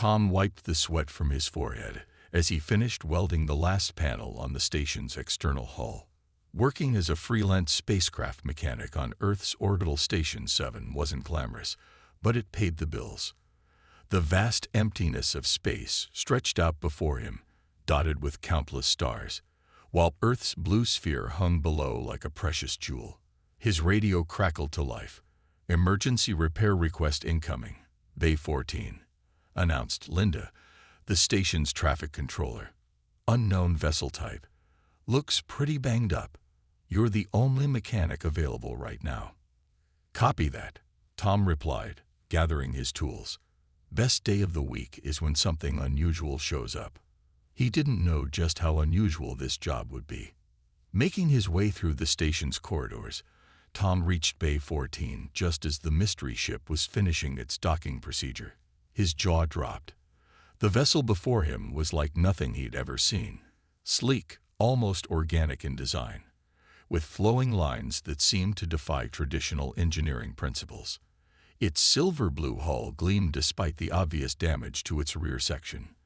Tom wiped the sweat from his forehead as he finished welding the last panel on the station's external hull. Working as a freelance spacecraft mechanic on Earth's orbital station 7 wasn't glamorous, but it paid the bills. The vast emptiness of space stretched out before him, dotted with countless stars, while Earth's blue sphere hung below like a precious jewel. His radio crackled to life. "Emergency repair request incoming, Bay 14, announced Linda, the station's traffic controller. "Unknown vessel type. Looks pretty banged up. You're the only mechanic available right now." "Copy that," Tom replied, gathering his tools. Best day of the week is when something unusual shows up. He didn't know just how unusual this job would be. Making his way through the station's corridors, Tom reached Bay 14 just as the mystery ship was finishing its docking procedure. His jaw dropped. The vessel before him was like nothing he'd ever seen. Sleek, almost organic in design, with flowing lines that seemed to defy traditional engineering principles. Its silver-blue hull gleamed despite the obvious damage to its rear section.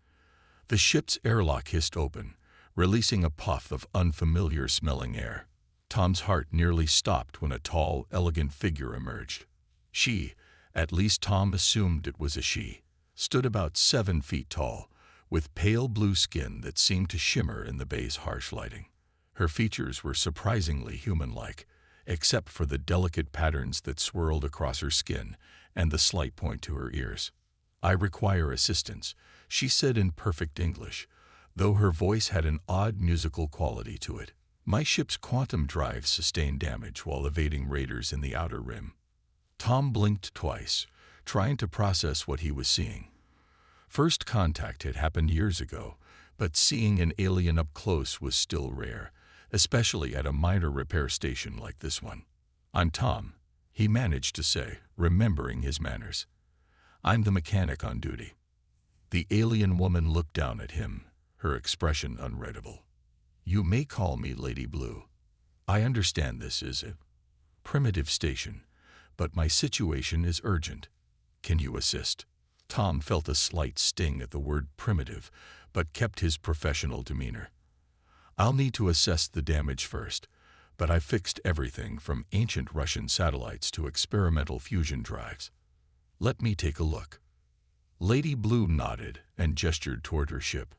The ship's airlock hissed open, releasing a puff of unfamiliar-smelling air. Tom's heart nearly stopped when a tall, elegant figure emerged. She, at least Tom assumed it was a she, stood about 7 feet tall, with pale blue skin that seemed to shimmer in the bay's harsh lighting. Her features were surprisingly human-like, except for the delicate patterns that swirled across her skin and the slight point to her ears. "I require assistance," she said in perfect English, though her voice had an odd musical quality to it. "My ship's quantum drive sustained damage while evading raiders in the outer rim." Tom blinked twice, trying to process what he was seeing. First contact had happened years ago, but seeing an alien up close was still rare, especially at a minor repair station like this one. "I'm Tom," he managed to say, remembering his manners. "I'm the mechanic on duty." The alien woman looked down at him, her expression unreadable. "You may call me Lady Blue. I understand this is a primitive station, but my situation is urgent. Can you assist?" Tom felt a slight sting at the word primitive, but kept his professional demeanor. "I'll need to assess the damage first, but I've fixed everything from ancient Russian satellites to experimental fusion drives. Let me take a look." Lady Blue nodded and gestured toward her ship.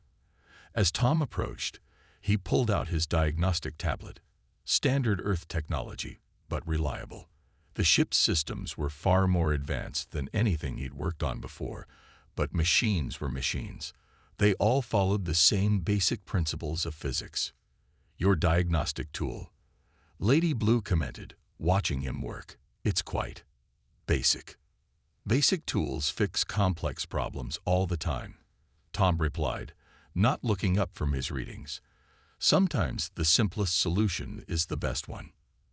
As Tom approached, he pulled out his diagnostic tablet. Standard Earth technology, but reliable. The ship's systems were far more advanced than anything he'd worked on before, but machines were machines. They all followed the same basic principles of physics. "Your diagnostic tool," Lady Blue commented, watching him work. "It's quite basic." "Basic tools fix complex problems all the time," Tom replied, not looking up from his readings. "Sometimes the simplest solution is the best one."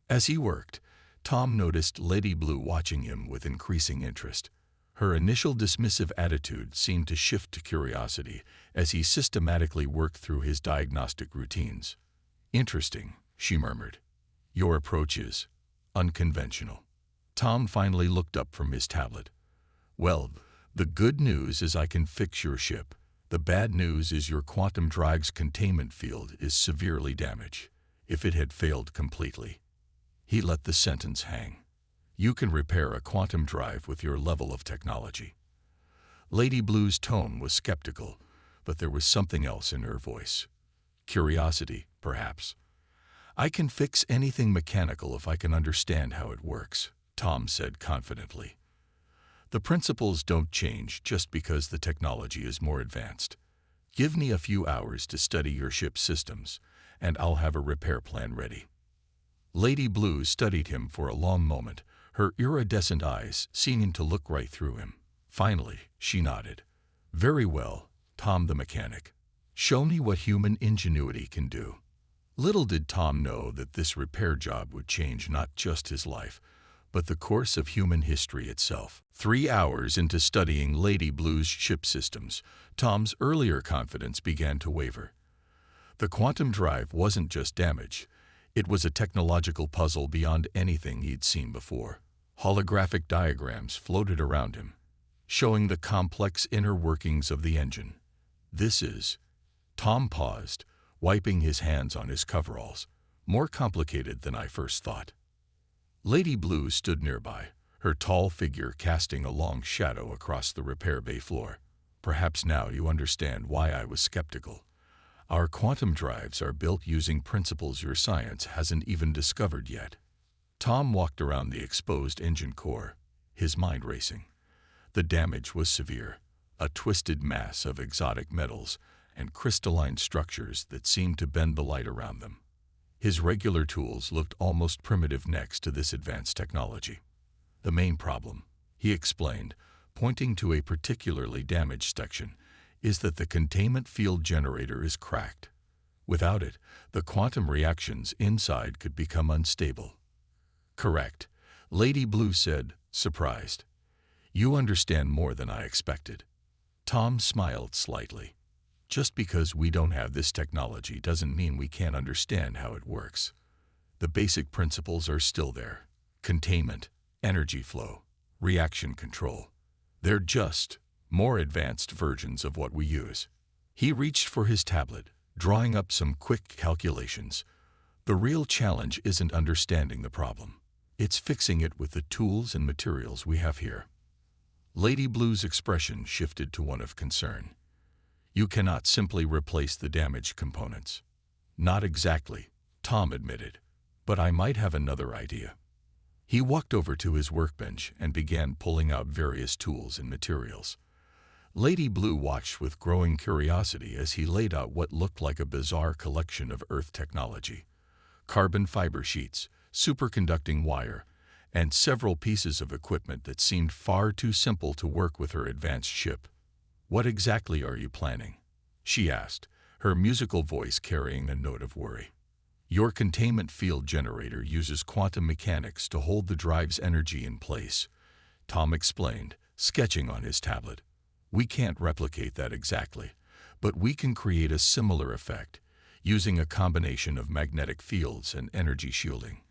As he worked, Tom noticed Lady Blue watching him with increasing interest. Her initial dismissive attitude seemed to shift to curiosity as he systematically worked through his diagnostic routines. "Interesting," she murmured. "Your approach is unconventional." Tom finally looked up from his tablet. "Well, the good news is I can fix your ship. The bad news is your quantum drive's containment field is severely damaged. If it had failed completely." He let the sentence hang. "You can repair a quantum drive with your level of technology." Lady Blue's tone was skeptical, but there was something else in her voice. Curiosity, perhaps. "I can fix anything mechanical if I can understand how it works," Tom said confidently. "The principles don't change just because the technology is more advanced. Give me a few hours to study your ship's systems, and I'll have a repair plan ready." Lady Blue studied him for a long moment, her iridescent eyes seeming to look right through him. Finally, she nodded. "Very well, Tom the mechanic. Show me what human ingenuity can do." Little did Tom know that this repair job would change not just his life, but the course of human history itself. 3 hours into studying Lady Blue's ship systems, Tom's earlier confidence began to waver. The quantum drive wasn't just damage. It was a technological puzzle beyond anything he'd seen before. Holographic diagrams floated around him. showing the complex inner workings of the engine. This is... Tom paused, wiping his hands on his coveralls. More complicated than I first thought. Lady Blue stood nearby, her tall figure casting a long shadow across the repair bay floor. Perhaps now you understand why I was skeptical. Our quantum drives are built using principles your science hasn't even discovered yet. Tom walked around the exposed engine core, his mind racing. The damage was severe, a twisted mass of exotic metals and crystalline structures that seemed to bend the light around them. His regular tools looked almost primitive next to this advanced technology. The main problem, he explained, pointing to a particularly damaged section, is that the containment field generator is cracked. Without it, the quantum reactions inside could become unstable. Correct, Lady Blue said, surprised. You understand more than I expected. Tom smiled slightly. Just because we don't have this technology doesn't mean we can't understand how it works. The basic principles are still there. Containment, energy flow, reaction control. They're just more advanced versions of what we use. He reached for his tablet, drawing up some quick calculations. The real challenge isn't understanding the problem. It's fixing it with the tools and materials we have here. Lady Blue's expression shifted to one of concern. You cannot simply replace the damaged components. Not exactly, Tom admitted, but I might have another idea. He walked over to his workbench and began pulling out various tools and materials. Lady Blue watched with growing curiosity as he laid out what looked like a bizarre collection of Earth technology. Carbon fiber sheets, superconducting wire, and several pieces of equipment that seemed far too simple to work with her advanced ship. What exactly are you planning? She asked, her musical voice carrying a note of worry. Your containment field generator uses quantum mechanics to hold the drive's energy in place, Tom explained, sketching on his tablet. We can't replicate that exactly, but we can create a similar effect, using a combination of magnetic fields and energy shielding.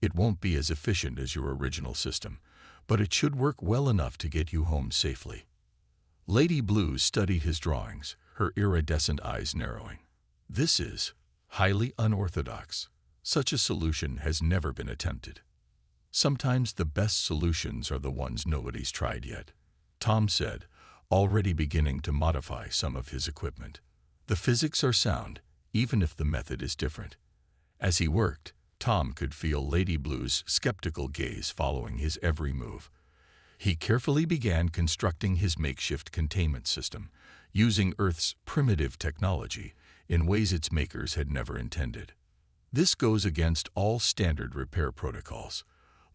It won't be as efficient as your original system, but it should work well enough to get you home safely. Lady Blue studied his drawings, her iridescent eyes narrowing. This is highly unorthodox. Such a solution has never been attempted. Sometimes the best solutions are the ones nobody's tried yet, Tom said, already beginning to modify some of his equipment. The physics are sound, even if the method is different. As he worked, Tom could feel Lady Blue's skeptical gaze following his every move. He carefully began constructing his makeshift containment system, using Earth's primitive technology in ways its makers had never intended. This goes against all standard repair protocols,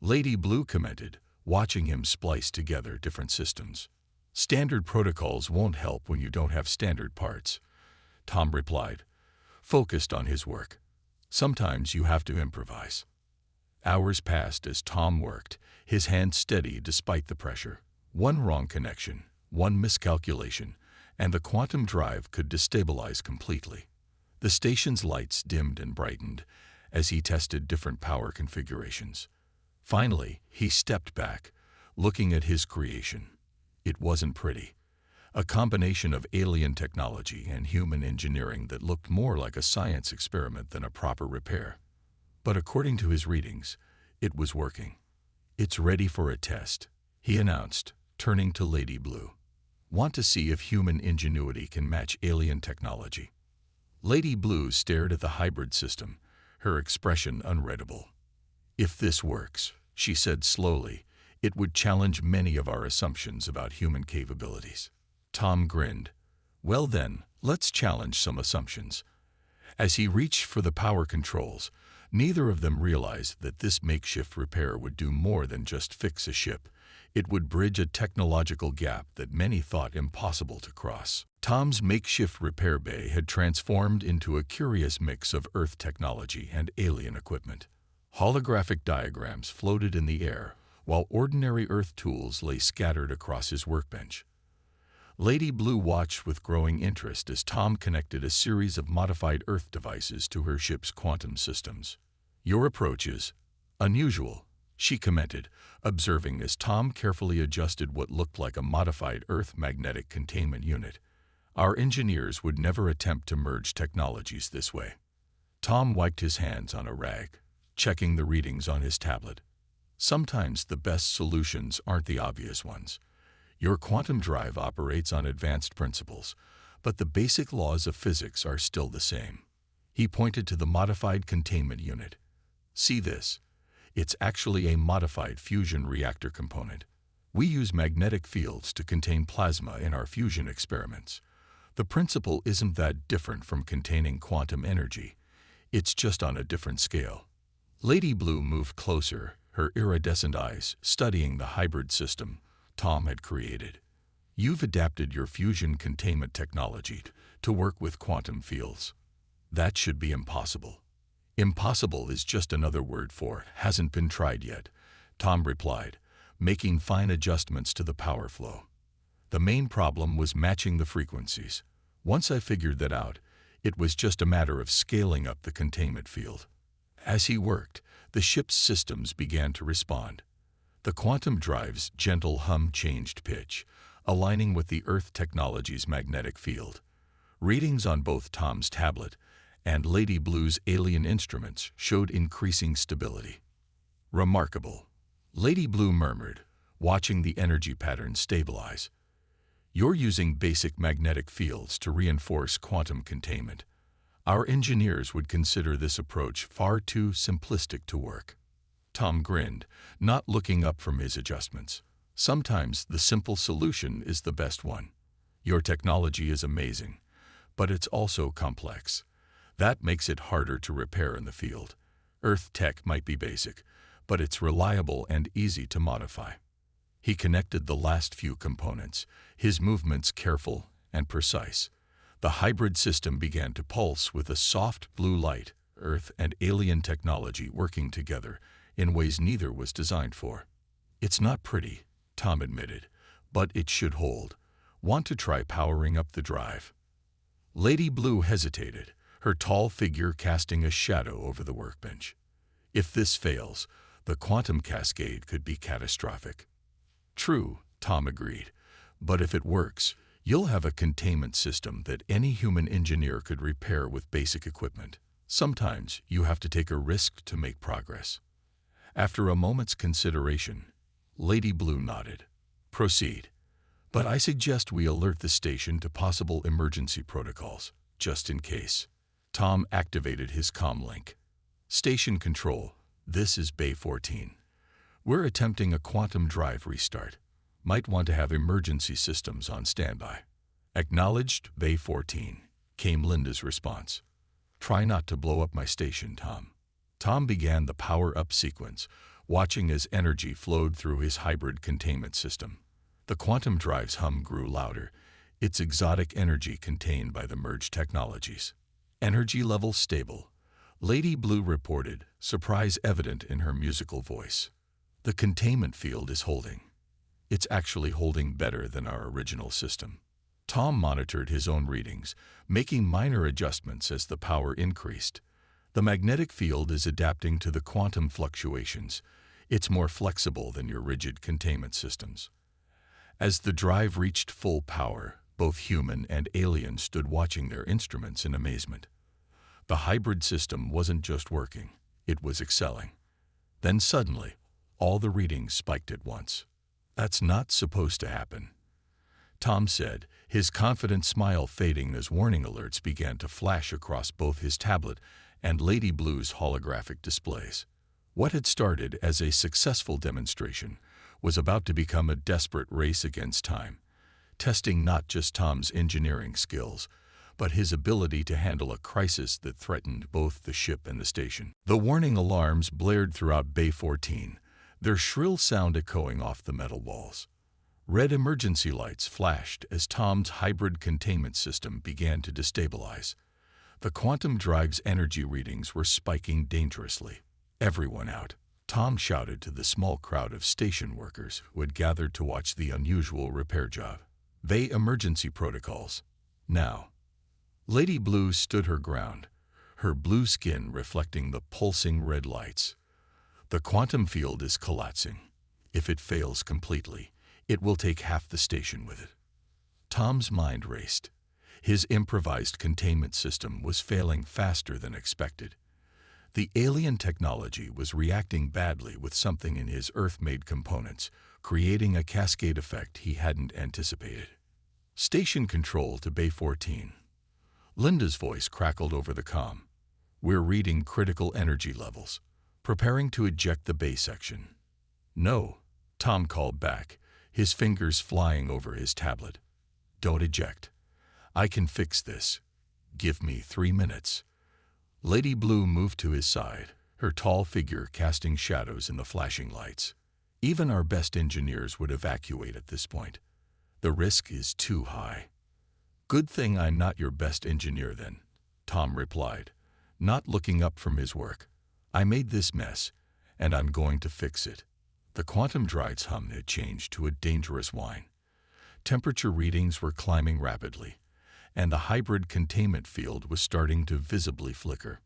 Lady Blue commented, watching him splice together different systems. Standard protocols won't help when you don't have standard parts, Tom replied, focused on his work. Sometimes you have to improvise. Hours passed as Tom worked, his hands steady despite the pressure. One wrong connection, one miscalculation, and the quantum drive could destabilize completely. The station's lights dimmed and brightened as he tested different power configurations. Finally, he stepped back, looking at his creation. It wasn't pretty. A combination of alien technology and human engineering that looked more like a science experiment than a proper repair. But according to his readings, it was working. It's ready for a test, he announced, turning to Lady Blue. Want to see if human ingenuity can match alien technology? Lady Blue stared at the hybrid system, her expression unreadable. If this works, she said slowly, it would challenge many of our assumptions about human capabilities. Tom grinned. Well then, let's challenge some assumptions. As he reached for the power controls, neither of them realized that this makeshift repair would do more than just fix a ship. It would bridge a technological gap that many thought impossible to cross. Tom's makeshift repair bay had transformed into a curious mix of Earth technology and alien equipment. Holographic diagrams floated in the air, while ordinary Earth tools lay scattered across his workbench. Lady Blue watched with growing interest as Tom connected a series of modified Earth devices to her ship's quantum systems. Your approach is unusual, she commented, observing as Tom carefully adjusted what looked like a modified Earth magnetic containment unit. Our engineers would never attempt to merge technologies this way. Tom wiped his hands on a rag, checking the readings on his tablet. Sometimes the best solutions aren't the obvious ones. Your quantum drive operates on advanced principles, but the basic laws of physics are still the same. He pointed to the modified containment unit. See this? It's actually a modified fusion reactor component. We use magnetic fields to contain plasma in our fusion experiments. The principle isn't that different from containing quantum energy. It's just on a different scale. Lady Blue moved closer, her iridescent eyes studying the hybrid system Tom had created. You've adapted your fusion containment technology to work with quantum fields. That should be impossible. Impossible is just another word for hasn't been tried yet, Tom replied, making fine adjustments to the power flow. The main problem was matching the frequencies. Once I figured that out, it was just a matter of scaling up the containment field. As he worked, the ship's systems began to respond. The quantum drive's gentle hum changed pitch, aligning with the Earth technology's magnetic field. Readings on both Tom's tablet and Lady Blue's alien instruments showed increasing stability. Remarkable, Lady Blue murmured, watching the energy pattern stabilize. You're using basic magnetic fields to reinforce quantum containment. Our engineers would consider this approach far too simplistic to work. Tom grinned, not looking up from his adjustments. Sometimes the simple solution is the best one. Your technology is amazing, but it's also complex. That makes it harder to repair in the field. Earth tech might be basic, but it's reliable and easy to modify. He connected the last few components, his movements careful and precise. The hybrid system began to pulse with a soft blue light, Earth and alien technology working together in ways neither was designed for. It's not pretty, Tom admitted, but it should hold. Want to try powering up the drive? Lady Blue hesitated, her tall figure casting a shadow over the workbench. If this fails, the quantum cascade could be catastrophic. True, Tom agreed, but if it works, you'll have a containment system that any human engineer could repair with basic equipment. Sometimes you have to take a risk to make progress. After a moment's consideration, Lady Blue nodded. Proceed. But I suggest we alert the station to possible emergency protocols, just in case. Tom activated his comlink. Station control, this is Bay 14. We're attempting a quantum drive restart. Might want to have emergency systems on standby. Acknowledged, Bay 14, came Linda's response. Try not to blow up my station, Tom. Tom began the power-up sequence, watching as energy flowed through his hybrid containment system. The quantum drive's hum grew louder, its exotic energy contained by the merged technologies. Energy level stable, Lady Blue reported, surprise evident in her musical voice. The containment field is holding. It's actually holding better than our original system. Tom monitored his own readings, making minor adjustments as the power increased. The magnetic field is adapting to the quantum fluctuations. It's more flexible than your rigid containment systems. As the drive reached full power, both human and alien stood watching their instruments in amazement. The hybrid system wasn't just working, it was excelling. Then suddenly, all the readings spiked at once. That's not supposed to happen, Tom said, his confident smile fading as warning alerts began to flash across both his tablet and Lady Blue's holographic displays. What had started as a successful demonstration was about to become a desperate race against time, testing not just Tom's engineering skills, but his ability to handle a crisis that threatened both the ship and the station. The warning alarms blared throughout Bay 14, their shrill sound echoing off the metal walls. Red emergency lights flashed as Tom's hybrid containment system began to destabilize. The quantum drive's energy readings were spiking dangerously. Everyone out, Tom shouted to the small crowd of station workers who had gathered to watch the unusual repair job. Bay emergency protocols. Now. Lady Blue stood her ground, her blue skin reflecting the pulsing red lights. The quantum field is collapsing. If it fails completely, it will take half the station with it. Tom's mind raced. His improvised containment system was failing faster than expected. The alien technology was reacting badly with something in his Earth-made components, creating a cascade effect he hadn't anticipated. Station control to Bay 14. Linda's voice crackled over the comm. We're reading critical energy levels, preparing to eject the Bay section. No, Tom called back, his fingers flying over his tablet. Don't eject. I can fix this. Give me 3 minutes. Lady Blue moved to his side, her tall figure casting shadows in the flashing lights. Even our best engineers would evacuate at this point. The risk is too high. Good thing I'm not your best engineer then, Tom replied, not looking up from his work. I made this mess, and I'm going to fix it. The quantum drive's hum had changed to a dangerous whine. Temperature readings were climbing rapidly, and the hybrid containment field was starting to visibly flicker.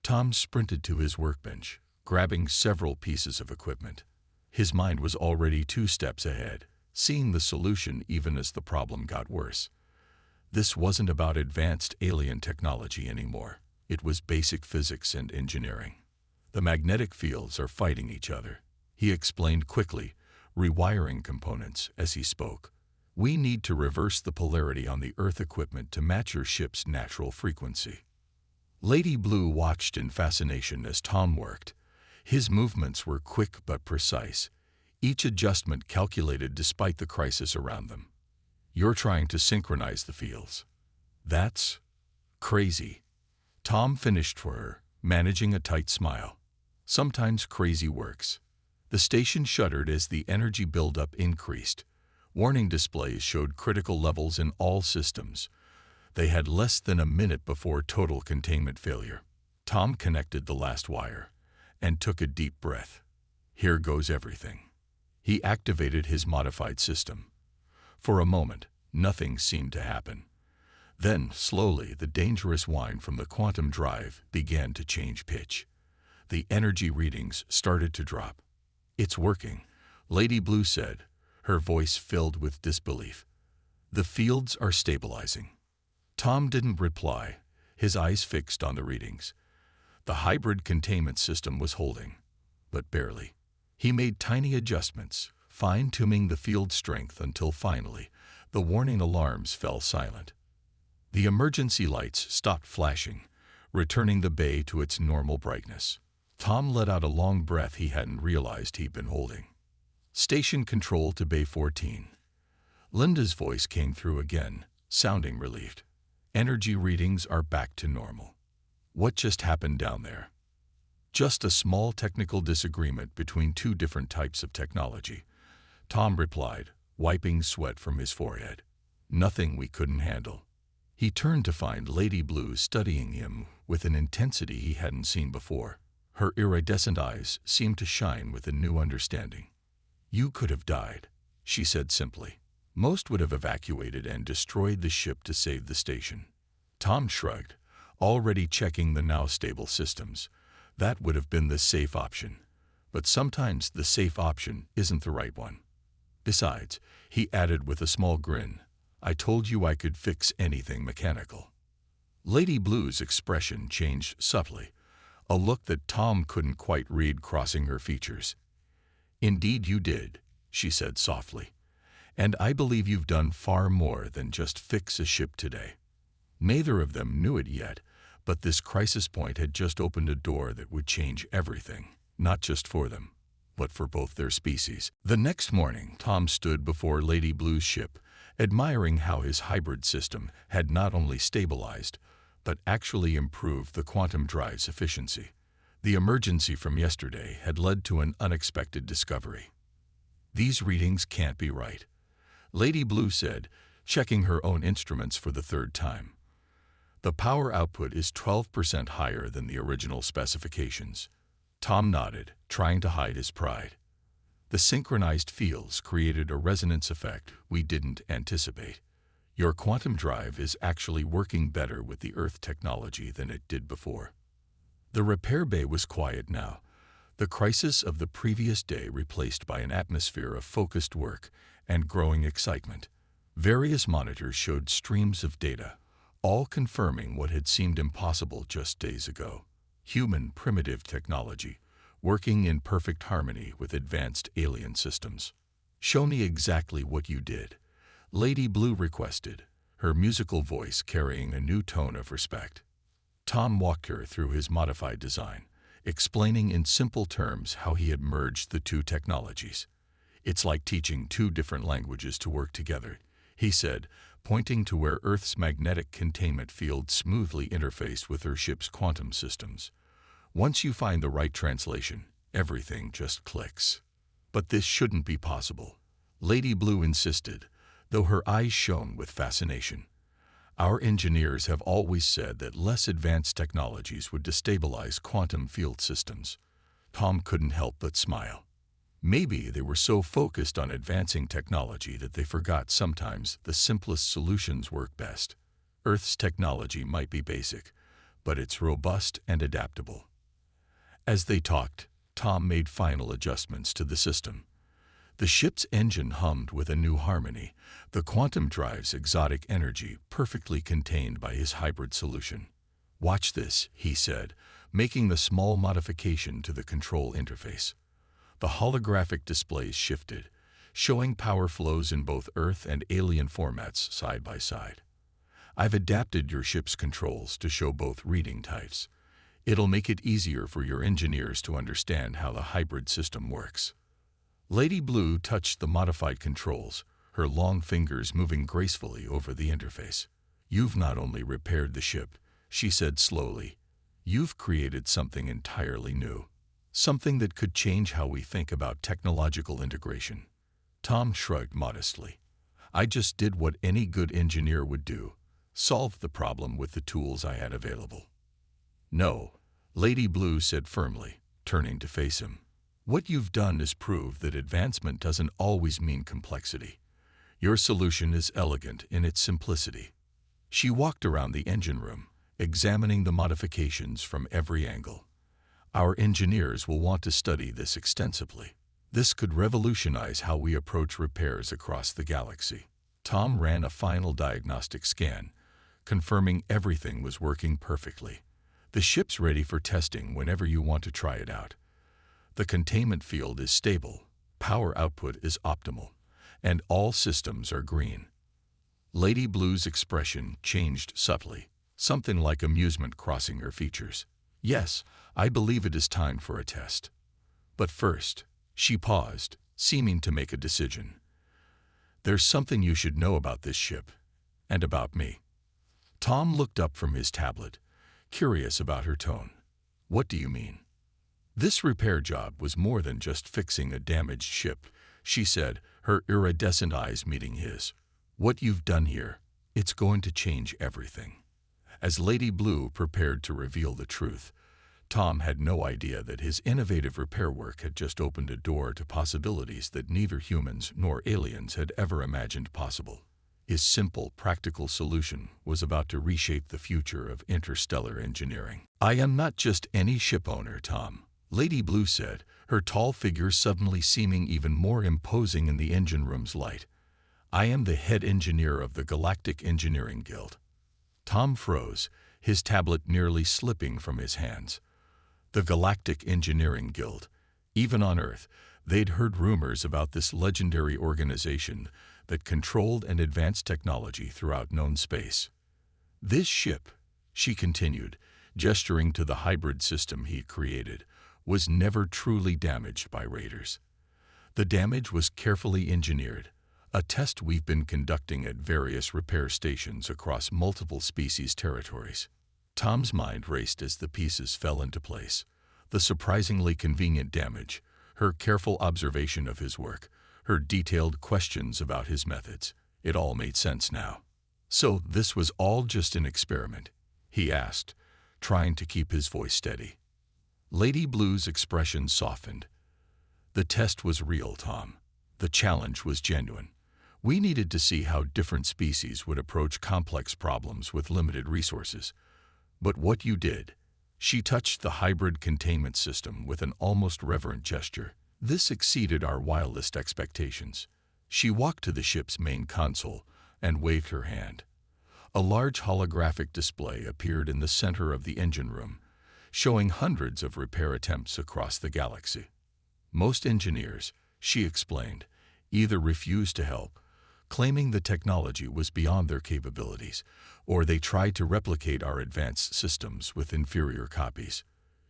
Tom sprinted to his workbench, grabbing several pieces of equipment. His mind was already 2 steps ahead, seeing the solution even as the problem got worse. This wasn't about advanced alien technology anymore. It was basic physics and engineering. The magnetic fields are fighting each other, he explained quickly, rewiring components as he spoke. We need to reverse the polarity on the Earth equipment to match your ship's natural frequency. Lady Blue watched in fascination as Tom worked. His movements were quick but precise, each adjustment calculated despite the crisis around them. You're trying to synchronize the fields. That's crazy. Tom finished for her, managing a tight smile. Sometimes crazy works. The station shuddered as the energy buildup increased. Warning displays showed critical levels in all systems. They had less than a minute before total containment failure. Tom connected the last wire and took a deep breath. Here goes everything. He activated his modified system. For a moment, nothing seemed to happen. Then, slowly, the dangerous whine from the quantum drive began to change pitch. The energy readings started to drop. It's working, Lady Blue said, her voice filled with disbelief. The fields are stabilizing. Tom didn't reply, his eyes fixed on the readings. The hybrid containment system was holding, but barely. He made tiny adjustments, fine-tuning the field strength until finally, the warning alarms fell silent. The emergency lights stopped flashing, returning the bay to its normal brightness. Tom let out a long breath he hadn't realized he'd been holding. Station control to Bay 14. Linda's voice came through again, sounding relieved. Energy readings are back to normal. What just happened down there? Just a small technical disagreement between 2 different types of technology, Tom replied, wiping sweat from his forehead. Nothing we couldn't handle. He turned to find Lady Blue studying him with an intensity he hadn't seen before. Her iridescent eyes seemed to shine with a new understanding. You could have died, she said simply. Most would have evacuated and destroyed the ship to save the station. Tom shrugged, already checking the now stable systems. That would have been the safe option. But sometimes the safe option isn't the right one. Besides, he added with a small grin, I told you I could fix anything mechanical. Lady Blue's expression changed subtly, a look that Tom couldn't quite read crossing her features. Indeed you did, she said softly. And I believe you've done far more than just fix a ship today. Neither of them knew it yet, but this crisis point had just opened a door that would change everything, not just for them, but for both their species. The next morning, Tom stood before Lady Blue's ship, admiring how his hybrid system had not only stabilized, but actually improved the quantum drive's efficiency. The emergency from yesterday had led to an unexpected discovery. These readings can't be right, Lady Blue said, checking her own instruments for the 3rd time. The power output is 12% higher than the original specifications. Tom nodded, trying to hide his pride. The synchronized fields created a resonance effect we didn't anticipate. Your quantum drive is actually working better with the Earth technology than it did before. The repair bay was quiet now, The crisis of the previous day replaced by an atmosphere of focused work and growing excitement. Various monitors showed streams of data, all confirming what had seemed impossible just days ago. Human primitive technology, working in perfect harmony with advanced alien systems. "Show me exactly what you did," Lady Blue requested, her musical voice carrying a new tone of respect. Tom walked her through his modified design, explaining in simple terms how he had merged the two technologies. "It's like teaching two different languages to work together," he said, pointing to where Earth's magnetic containment field smoothly interfaced with her ship's quantum systems. "Once you find the right translation, everything just clicks." "But this shouldn't be possible," Lady Blue insisted, though her eyes shone with fascination. "Our engineers have always said that less advanced technologies would destabilize quantum field systems." Tom couldn't help but smile. Maybe they were so focused on advancing technology that they forgot sometimes the simplest solutions work best. Earth's technology might be basic, but it's robust and adaptable. As they talked, Tom made final adjustments to the system. The ship's engine hummed with a new harmony, the quantum drive's exotic energy perfectly contained by his hybrid solution. "Watch this," he said, making the small modification to the control interface. The holographic displays shifted, showing power flows in both Earth and alien formats side by side. "I've adapted your ship's controls to show both reading types. It'll make it easier for your engineers to understand how the hybrid system works." Lady Blue touched the modified controls, her long fingers moving gracefully over the interface. "You've not only repaired the ship," she said slowly, "you've created something entirely new. Something that could change how we think about technological integration." Tom shrugged modestly. "I just did what any good engineer would do, solved the problem with the tools I had available." "No," Lady Blue said firmly, turning to face him. "What you've done is prove that advancement doesn't always mean complexity. Your solution is elegant in its simplicity." She walked around the engine room, examining the modifications from every angle. "Our engineers will want to study this extensively. This could revolutionize how we approach repairs across the galaxy." Tom ran a final diagnostic scan, confirming everything was working perfectly. "The ship's ready for testing whenever you want to try it out. The containment field is stable, power output is optimal, and all systems are green." Lady Blue's expression changed subtly, something like amusement crossing her features. "Yes, I believe it is time for a test. But first," she paused, seeming to make a decision. "There's something you should know about this ship, and about me." Tom looked up from his tablet, curious about her tone. "What do you mean?" "This repair job was more than just fixing a damaged ship," she said, her iridescent eyes meeting his. "What you've done here, it's going to change everything." As Lady Blue prepared to reveal the truth, Tom had no idea that his innovative repair work had just opened a door to possibilities that neither humans nor aliens had ever imagined possible. His simple, practical solution was about to reshape the future of interstellar engineering. "I am not just any ship owner, Tom," Lady Blue said, her tall figure suddenly seeming even more imposing in the engine room's light. "I am the head engineer of the Galactic Engineering Guild." Tom froze, his tablet nearly slipping from his hands. The Galactic Engineering Guild. Even on Earth, they'd heard rumors about this legendary organization that controlled and advanced technology throughout known space. "This ship," she continued, gesturing to the hybrid system he'd created, "was never truly damaged by raiders. The damage was carefully engineered, a test we've been conducting at various repair stations across multiple species territories." Tom's mind raced as the pieces fell into place. The surprisingly convenient damage, her careful observation of his work, her detailed questions about his methods. It all made sense now. "So this was all just an experiment?" he asked, trying to keep his voice steady. Lady Blue's expression softened. "The test was real, Tom. The challenge was genuine. We needed to see how different species would approach complex problems with limited resources. But what you did," She touched the hybrid containment system with an almost reverent gesture. This exceeded our wildest expectations. She walked to the ship's main console and waved her hand. A large holographic display appeared in the center of the engine room, showing hundreds of repair attempts across the galaxy. Most engineers, she explained, either refused to help, claiming the technology was beyond their capabilities, or they tried to replicate our advanced systems with inferior copies.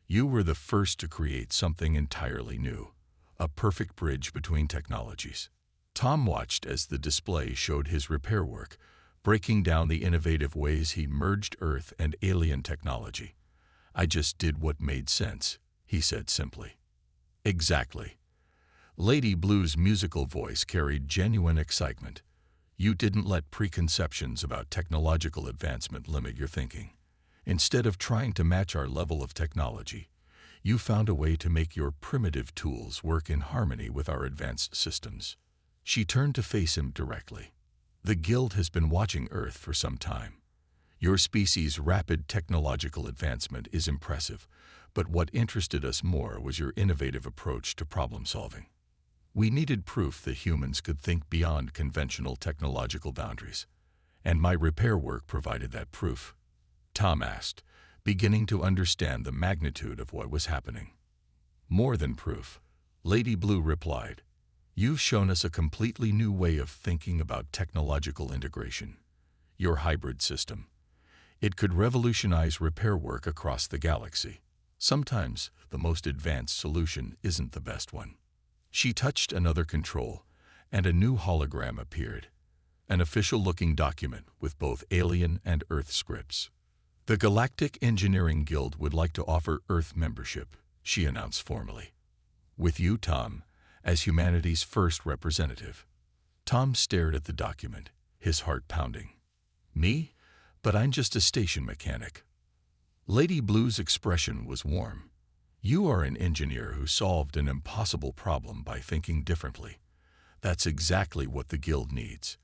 You were the first to create something entirely new, a perfect bridge between technologies. Tom watched as the display showed his repair work, breaking down the innovative ways he merged Earth and alien technology. "I just did what made sense," he said simply. "Exactly." Lady Blue's musical voice carried genuine excitement. "You didn't let preconceptions about technological advancement limit your thinking. Instead of trying to match our level of technology, you found a way to make your primitive tools work in harmony with our advanced systems." She turned to face him directly. "The Guild has been watching Earth for some time. Your species' rapid technological advancement is impressive, but what interested us more was your innovative approach to problem solving. We needed proof that humans could think beyond conventional technological boundaries, and my repair work provided that proof," Tom asked, beginning to understand the magnitude of what was happening. "More than proof," Lady Blue replied. "You've shown us a completely new way of thinking about technological integration. Your hybrid system. It could revolutionize repair work across the galaxy. Sometimes the most advanced solution isn't the best one." She touched another control, and a new hologram appeared, an official-looking document with both alien and Earth scripts. "The Galactic Engineering Guild would like to offer Earth membership," she announced formally. "With you, Tom, as humanity's first representative." Tom stared at the document, his heart pounding. "Me? But I'm just a station mechanic." Lady Blue's expression was warm. "You are an engineer who solved an impossible problem by thinking differently. That's exactly what the Guild needs.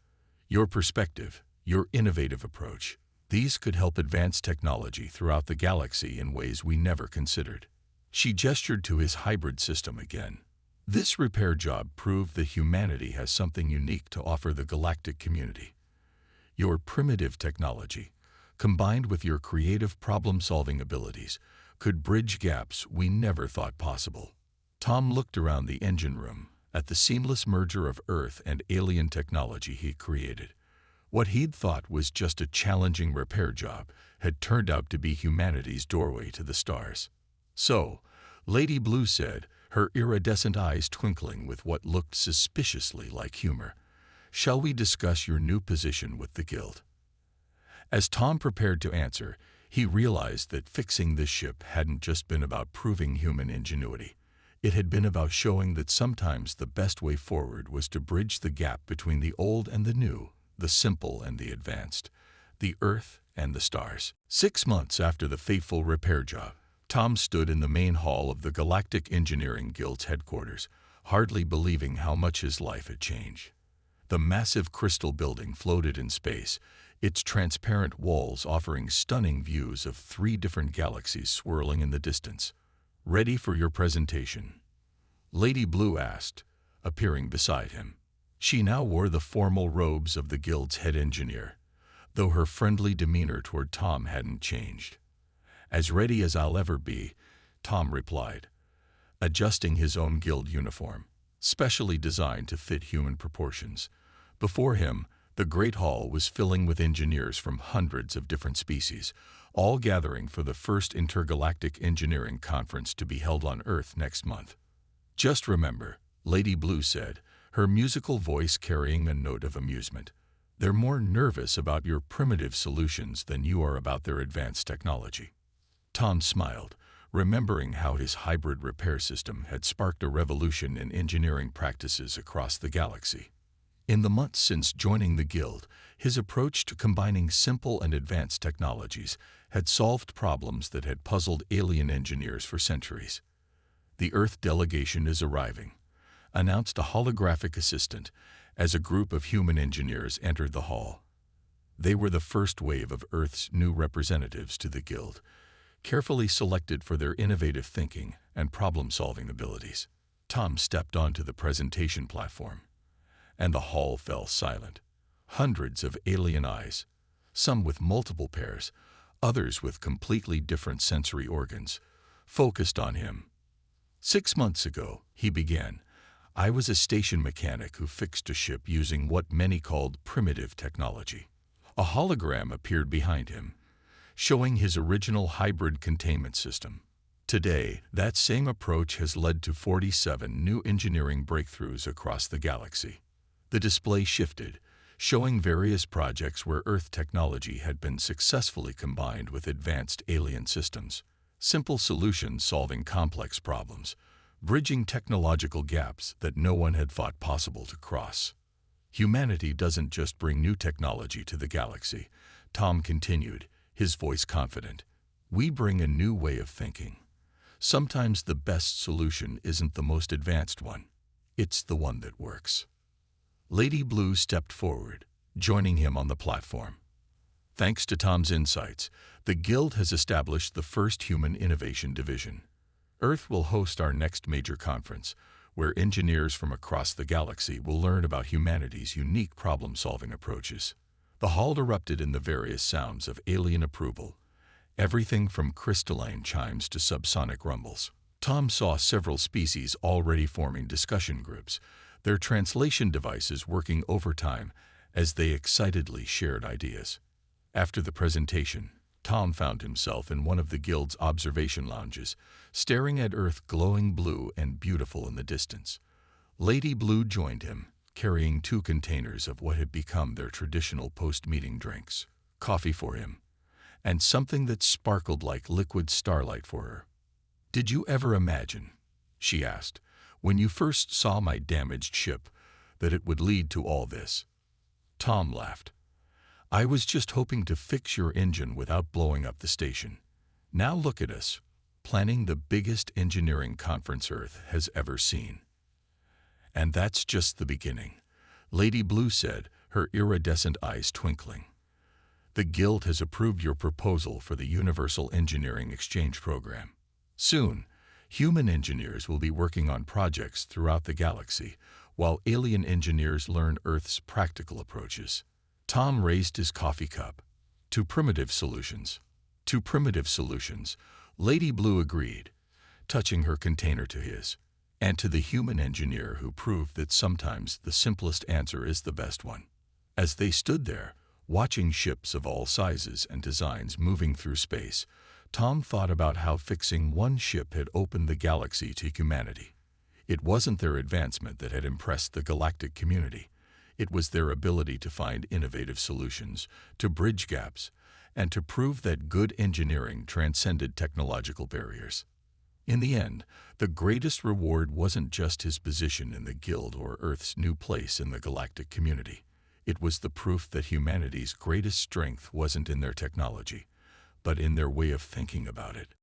Your perspective, your innovative approach, these could help advance technology throughout the galaxy in ways we never considered." She gestured to his hybrid system again. "This repair job proved that humanity has something unique to offer the galactic community. Your primitive technology, combined with your creative problem-solving abilities, could bridge gaps we never thought possible." Tom looked around the engine room at the seamless merger of Earth and alien technology he created. What he'd thought was just a challenging repair job had turned out to be humanity's doorway to the stars. "So," Lady Blue said, her iridescent eyes twinkling with what looked suspiciously like humor, "shall we discuss your new position with the Guild?" As Tom prepared to answer, he realized that fixing this ship hadn't just been about proving human ingenuity. It had been about showing that sometimes the best way forward was to bridge the gap between the old and the new, the simple and the advanced, the Earth and the stars. 6 months after the fateful repair job, Tom stood in the main hall of the Galactic Engineering Guild's headquarters, hardly believing how much his life had changed. The massive crystal building floated in space, its transparent walls offering stunning views of 3 different galaxies swirling in the distance. "Ready for your presentation?" Lady Blue asked, appearing beside him. She now wore the formal robes of the Guild's head engineer, though her friendly demeanor toward Tom hadn't changed. "As ready as I'll ever be," Tom replied, adjusting his own Guild uniform, specially designed to fit human proportions. Before him, the Great Hall was filling with engineers from hundreds of different species, all gathering for the first intergalactic engineering conference to be held on Earth next month. "Just remember," Lady Blue said, her musical voice carrying a note of amusement, "they're more nervous about your primitive solutions than you are about their advanced technology." Tom smiled, remembering how his hybrid repair system had sparked a revolution in engineering practices across the galaxy. In the months since joining the Guild, his approach to combining simple and advanced technologies had solved problems that had puzzled alien engineers for centuries. "The Earth delegation is arriving," announced a holographic assistant as a group of human engineers entered the hall. They were the first wave of Earth's new representatives to the Guild, carefully selected for their innovative thinking and problem-solving abilities. Tom stepped onto the presentation platform, and the hall fell silent. Hundreds of alien eyes, some with multiple pairs, others with completely different sensory organs, focused on him. 6 months ago, he began, I was a station mechanic who fixed a ship using what many called primitive technology. A hologram appeared behind him, showing his original hybrid containment system. Today, that same approach has led to 47 new engineering breakthroughs across the galaxy. The display shifted, showing various projects where Earth technology had been successfully combined with advanced alien systems. Simple solutions solving complex problems, bridging technological gaps that no one had thought possible to cross. Humanity doesn't just bring new technology to the galaxy, Tom continued, his voice confident. We bring a new way of thinking. Sometimes the best solution isn't the most advanced one. It's the one that works. Lady Blue stepped forward, joining him on the platform. Thanks to Tom's insights, the Guild has established the first Human Innovation Division. Earth will host our next major conference, where engineers from across the galaxy will learn about humanity's unique problem-solving approaches. The hall erupted in the various sounds of alien approval, everything from crystalline chimes to subsonic rumbles. Tom saw several species already forming discussion groups, their translation devices working overtime as they excitedly shared ideas. After the presentation, Tom found himself in one of the Guild's observation lounges, staring at Earth glowing blue and beautiful in the distance. Lady Blue joined him, carrying 2 containers of what had become their traditional post-meeting drinks, coffee for him, and something that sparkled like liquid starlight for her. "Did you ever imagine," she asked, "when you first saw my damaged ship, that it would lead to all this?" Tom laughed. "I was just hoping to fix your engine without blowing up the station. Now look at us, planning the biggest engineering conference Earth has ever seen." "And that's just the beginning," Lady Blue said, her iridescent eyes twinkling. "The Guild has approved your proposal for the Universal Engineering Exchange Program. Soon, human engineers will be working on projects throughout the galaxy, while alien engineers learn Earth's practical approaches." Tom raised his coffee cup. "To primitive solutions." "To primitive solutions," Lady Blue agreed, touching her container to his. "And to the human engineer who proved that sometimes the simplest answer is the best one." As they stood there, watching ships of all sizes and designs moving through space, Tom thought about how fixing one ship had opened the galaxy to humanity. It wasn't their advancement that had impressed the galactic community. It was their ability to find innovative solutions, to bridge gaps, and to prove that good engineering transcended technological barriers. In the end, the greatest reward wasn't just his position in the Guild or Earth's new place in the galactic community. It was the proof that humanity's greatest strength wasn't in their technology, but in their way of thinking about it.